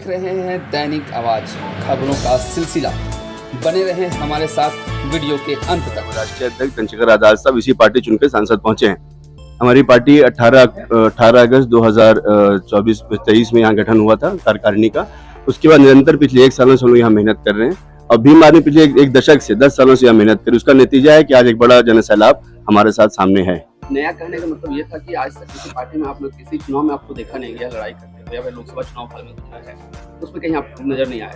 रहे हैं दैनिक आवाज खबरों का सिलसिला। बने रहें हमारे साथ वीडियो के अंत तक। राष्ट्रीय अध्यक्ष चंद्रशेखर आजाद साहब इसी पार्टी चुनकर सांसद पहुंचे हैं। हमारी पार्टी 18 अगस्त 2023 में यहाँ गठन हुआ था कार्यकारिणी का। उसके बाद निरंतर पिछले 1 सालों से हम लोग यहाँ मेहनत कर रहे हैं और भीम आर्मी पिछले एक दशक से 10 सालों से यहाँ मेहनत कर, उसका नतीजा है कि आज एक बड़ा जनसैलाब हमारे साथ सामने है। नया कहने का मतलब ये था कि आज तक किसी पार्टी में आपने किसी चुनाव में आपको देखा नहीं गया लड़ाई करते हुए, या फिर लोकसभा चुनाव काल में गुजरा है, उसमें कहीं आपको नजर नहीं आया।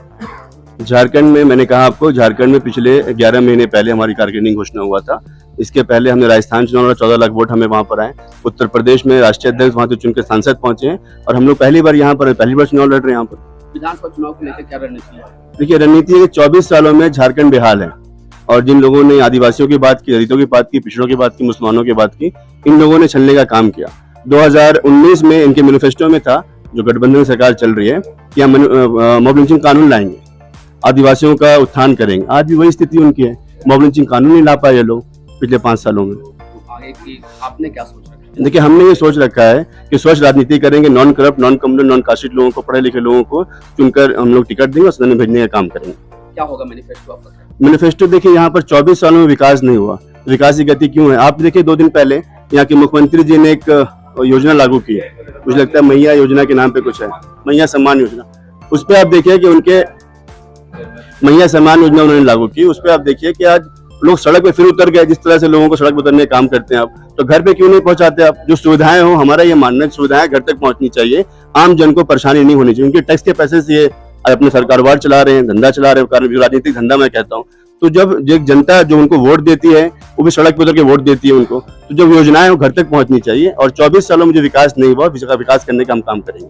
झारखंड में मैंने कहा आपको, झारखंड में पिछले 11 महीने पहले हमारी कार्यकारिणी घोषणा हुआ था। इसके पहले हमने राजस्थान चुनाव में 14 लाख वोट हमें वहां पर आए। उत्तर प्रदेश में राष्ट्रीय अध्यक्ष वहां से चुनकर सांसद पहुंचे हैं और हम लोग पहली बार चुनाव लड़ रहे हैं यहाँ पर। विधानसभा चुनाव को लेकर क्या रणनीति है? देखिए, रणनीति है कि 24 सालों में झारखंड बेहाल है और जिन लोगों ने आदिवासियों की बात की, दलितों की बात की, पिछड़ों की बात की, मुसलमानों की बात की, इन लोगों ने छलने का काम किया। 2019 में इनके मैनिफेस्टो में था, जो गठबंधन सरकार चल रही है, कि हम मॉब लिंचिंग कानून लाएंगे, आदिवासियों का उत्थान करेंगे। आज भी वही स्थिति उनकी है, मॉब लिंचिंग कानून नहीं ला पाए ये लोग पिछले 5 सालों में। आगे की आपने क्या सोच रखा है? देखिए, हमने ये सोच रखा है कि स्वच्छ राजनीति करेंगे, non corrupt, non communal, non casteist लोगों को, पढ़े लिखे लोगों को चुनकर हम लोग टिकट देंगे और सदन में भेजने का काम करेंगे। क्या होगा मैनिफेस्टो आपका? मैनिफेस्टो देखिए, यहाँ पर 24 सालों में विकास नहीं हुआ। विकास की गति क्यों है? आप देखिए, 2 दिन पहले यहाँ के मुख्यमंत्री जी ने एक योजना लागू की है, मुझे लगता है मैया योजना के नाम पे कुछ है, मैया सम्मान योजना। उस पर आप देखिए कि उनके मैया सम्मान योजना उन्होंने लागू की। उस पर आप देखिए कि आज लोग सड़क पे फिर उतर गए। जिस तरह से लोगों को सड़क पर उतरने का काम करते हैं आप, तो घर पे क्यों नहीं पहुंचाते आप? जो सुविधाएं हो, हमारा ये मानना है, सुविधाएं घर तक पहुंचनी चाहिए, आम जन को परेशानी नहीं होनी चाहिए। उनके टैक्स के पैसे से ये अपने सरकार चला रहे हैं, धंधा चला रहे हैं, राजनीतिक धंधा मैं कहता हूँ। तो जब जनता जो उनको वोट देती है, वो भी सड़क पर उतर के वोट देती है उनको, तो जो योजनाएं वो घर तक पहुंचनी चाहिए। और 24 सालों में जो विकास नहीं हुआ, विकास करने का हम काम करेंगे।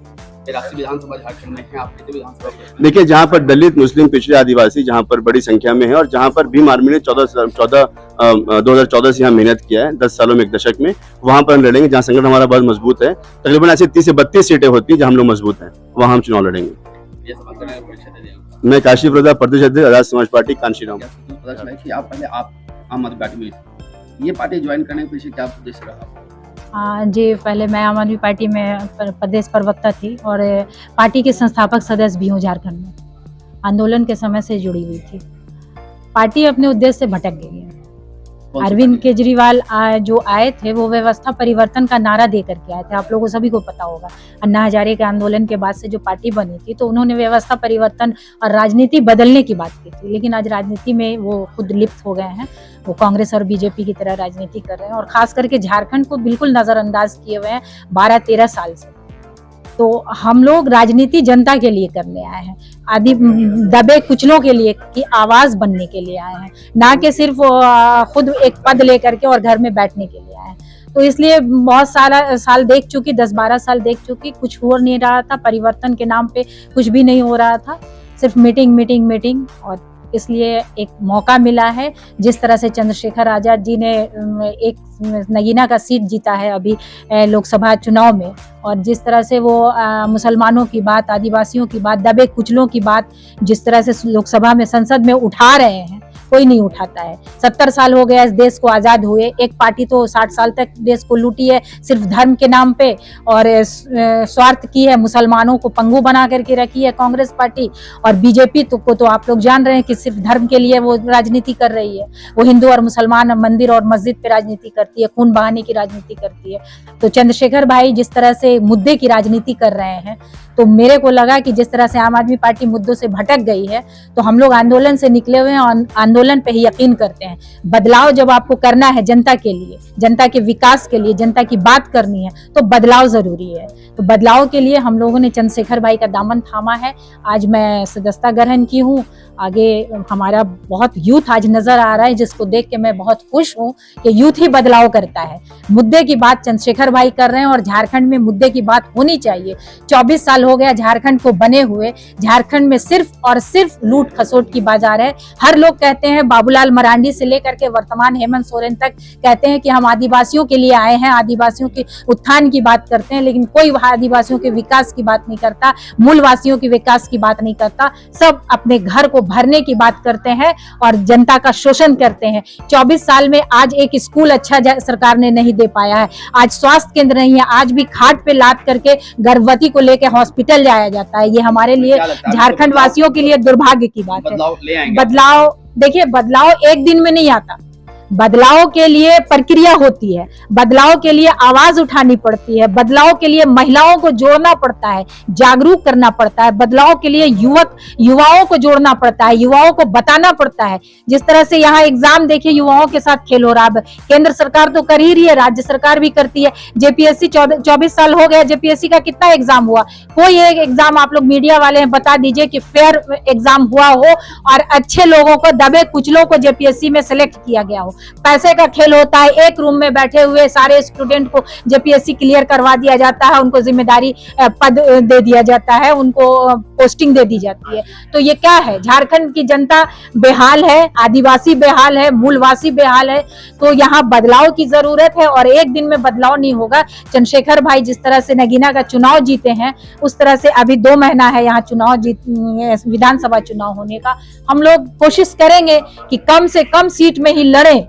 राष्ट्रीय विधानसभा झारखंड में है, आप कितने विधानसभा? देखिए, जहाँ पर दलित, मुस्लिम, पिछड़े, आदिवासी जहाँ पर बड़ी संख्या में है और जहाँ पर भीम आर्मी ने 2014 से यहाँ मेहनत किया है, 10 सालों में, 1 दशक में, वहाँ पर हम लड़ेंगे। जहाँ संगठन हमारा बहुत मजबूत है, तकरीबन ऐसे 30 से 32 सीटें होती है जहाँ हम लोग मजबूत हैं, वहाँ हम चुनाव लड़ेंगे। मैं काशी प्रसाद, प्रदेश अध्यक्ष, आजाद समाज पार्टी, कांशीराम। पता चला कि आप पहले आम आदमी पार्टी में, ये पार्टी ज्वाइन करने के पीछे क्या उद्देश्य रहा? जी, पहले मैं आम आदमी पार्टी में प्रदेश प्रवक्ता थी और पार्टी के संस्थापक सदस्य भी हूँ। झारखंड में आंदोलन के समय से जुड़ी हुई थी। पार्टी अपने उद्देश्य से भटक गई है। अरविंद केजरीवाल जो आए थे, वो व्यवस्था परिवर्तन का नारा दे करके आए थे। आप लोगों सभी को पता होगा, अन्ना हजारे के आंदोलन के बाद से जो पार्टी बनी थी, तो उन्होंने व्यवस्था परिवर्तन और राजनीति बदलने की बात की थी। लेकिन आज राजनीति में वो खुद लिप्त हो गए हैं। वो कांग्रेस और बीजेपी की तरह राजनीति कर रहे हैं और खास करके झारखंड को बिल्कुल नजरअंदाज किए हुए हैं 12-13 साल से। तो हम लोग राजनीति जनता के लिए करने आए हैं, आदि दबे कुचलों के लिए की आवाज बनने के लिए आए हैं, ना कि सिर्फ खुद एक पद लेकर के और घर में बैठने के लिए आए हैं। तो इसलिए बहुत साल देख चुकी, 10-12 साल देख चुकी, कुछ हो नहीं रहा था। परिवर्तन के नाम पे कुछ भी नहीं हो रहा था, सिर्फ मीटिंग। और इसलिए एक मौका मिला है। जिस तरह से चंद्रशेखर आजाद जी ने एक नगीना का सीट जीता है अभी लोकसभा चुनाव में, और जिस तरह से वो मुसलमानों की बात, आदिवासियों की बात, दबे कुचलों की बात जिस तरह से लोकसभा में, संसद में उठा रहे हैं, कोई नहीं उठाता है। 70 साल हो गया इस देश को आजाद हुए। एक पार्टी तो 60 साल तक देश को लूटी है सिर्फ धर्म के नाम पे और स्वार्थ की है, मुसलमानों को पंगु बना करके रखी है कांग्रेस पार्टी। और बीजेपी को तो आप लोग जान रहे हैं कि सिर्फ धर्म के लिए वो राजनीति कर रही है। वो हिंदू और मुसलमान, मंदिर और मस्जिद पे राजनीति करती है, खून बहाने की राजनीति करती है। तो चंद्रशेखर भाई जिस तरह से मुद्दे की राजनीति कर रहे हैं, तो मेरे को लगा कि जिस तरह से आम आदमी पार्टी मुद्दों से भटक गई है, तो हम लोग आंदोलन से निकले हुए हैं और आंदोलन पे ही यकीन करते हैं। बदलाव जब आपको करना है जनता के लिए, जनता के विकास के लिए, जनता की बात करनी है, तो बदलाव जरूरी है। तो बदलाव के लिए हम लोगों ने चंद्रशेखर भाई का दामन थामा है। आज मैं सदस्यता ग्रहण की हूँ। आगे हमारा बहुत यूथ आज नजर आ रहा है, जिसको देख के मैं बहुत खुश हूँ कि यूथ ही बदलाव करता है। मुद्दे की बात चंद्रशेखर भाई कर रहे हैं और झारखंड में मुद्दे की बात होनी चाहिए। 24 साल हो गया झारखंड को बने हुए। झारखंड में सिर्फ और सिर्फ लूट खसोट की बाजार है। हर लोग कहते हैं, बाबूलाल मरांडी से लेकर के वर्तमान हेमंत सोरेन तक कहते हैं कि हम आदिवासियों के लिए आए हैं, आदिवासियों के उत्थान की बात करते हैं, लेकिन कोई आदिवासियों के विकास की बात नहीं करता, मूलवासियों के विकास की बात नहीं करता। सब अपने घर को भरने की बात करते हैं और जनता का शोषण करते हैं। 24 साल में आज एक स्कूल अच्छा सरकार ने नहीं दे पाया है, आज स्वास्थ्य केंद्र नहीं है, आज भी खाट पे लाद करके गर्भवती को लेकर हॉस्पिटल जाया जाता है। ये हमारे लिए, क्या लगता है आपको झारखंड वासियों के लिए दुर्भाग्य की बात है। बदलाव ले आएंगे? बदलाव, देखिए बदलाव एक दिन में नहीं आता, बदलाव के लिए प्रक्रिया होती है, बदलाव के लिए आवाज उठानी पड़ती है, बदलाव के लिए महिलाओं को जोड़ना पड़ता है, जागरूक करना पड़ता है, बदलाव के लिए युवाओं को जोड़ना पड़ता है, युवाओं को बताना पड़ता है। जिस तरह से यहाँ एग्जाम देखिए युवाओं के साथ खेल हो रहा है, केंद्र सरकार तो कर ही रही है, राज्य सरकार भी करती है। जेपीएससी 24 साल हो गया, जेपीएससी का कितना एग्जाम हुआ? कोई एक एग्जाम आप लोग मीडिया वाले हैं बता दीजिए कि फेयर एग्जाम हुआ हो और अच्छे लोगों को, दबे कुचलों को जेपीएससी में सिलेक्ट किया गया हो। पैसे का खेल होता है, एक रूम में बैठे हुए सारे स्टूडेंट को जेपीएससी क्लियर करवा दिया जाता है, उनको जिम्मेदारी पद दे दिया जाता है, उनको पोस्टिंग दे दी जाती है। तो ये क्या है? झारखंड की जनता बेहाल है, आदिवासी बेहाल है, मूलवासी बेहाल है। तो यहाँ बदलाव की जरूरत है और एक दिन में बदलाव नहीं होगा। चंद्रशेखर भाई जिस तरह से नगीना का चुनाव जीते हैं, उस तरह से अभी 2 महीना है यहाँ चुनाव विधानसभा चुनाव होने का। हम लोग कोशिश करेंगे कि कम से कम सीट में ही लड़ें।